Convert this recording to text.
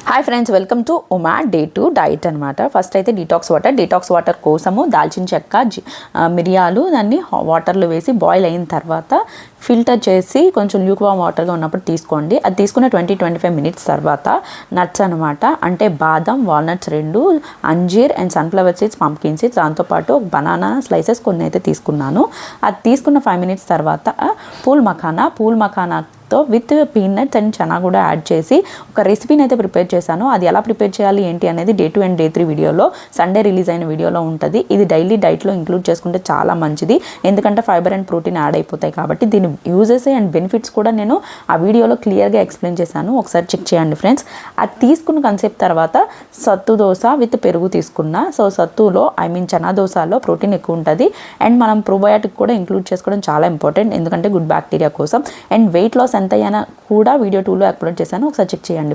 Hi friends, welcome to Uma day 2 diet అనమాట. First అయితే detox water కోసము దాల్చిన చెక్క, మిరియాలు దాన్ని వాటర్లో వేసి బాయిల్ అయిన తర్వాత ఫిల్టర్ చేసి కొంచెం ల్యూక్వామ్ వాటర్గా ఉన్నప్పుడు తీసుకోండి. అది తీసుకున్న 20-25 మినిట్స్ తర్వాత నట్స్ అనమాట, అంటే బాదం, వాల్నట్స్ 2, అంజీర్ and sunflower seeds, pumpkin seeds, దాంతోపాటు ఒక బనానా స్లైసెస్ కొన్ని అయితే తీసుకున్నాను. అది తీసుకున్న 5 మినిట్స్ తర్వాత పూల్ మఖానాతో విత్ పీనట్స్ అండ్ చనా కూడా యాడ్ చేసి ఒక రెసిపీని అయితే ప్రిపేర్ చేశాను. అది ఎలా ప్రిపేర్ చేయాలి ఏంటి అనేది డే 2 అండ్ డే 3 వీడియోలో, సండే రిలీజ్ అయిన వీడియోలో ఉంటుంది. ఇది డైలీ డైట్లో ఇంక్లూడ్ చేసుకుంటే చాలా మంచిది, ఎందుకంటే ఫైబర్ అండ్ ప్రోటీన్ యాడ్ అయిపోతాయి కాబట్టి. దీని యూజెస్ అండ్ బెనిఫిట్స్ కూడా నేను ఆ వీడియోలో క్లియర్గా ఎక్స్ప్లెయిన్ చేశాను, ఒకసారి చెక్ చేయండి ఫ్రెండ్స్. అది తీసుకున్న కన్సెప్ట్ తర్వాత సత్తు దోశ విత్ పెరుగు తీసుకున్నా. సో సత్తులో చనా దోశలో ప్రోటీన్ ఎక్కువ ఉంటుంది అండ్ మనం ప్రోబయాటిక్ కూడా ఇంక్లూడ్ చేసుకోవడం చాలా ఇంపార్టెంట్, ఎందుకంటే గుడ్ బ్యాక్టీరియా కోసం. అండ్ వెయిట్ లాస్ ఎంత అయినా కూడా వీడియో 2లో అప్లోడ్ చేశాను, ఒకసారి చెక్ చేయండి.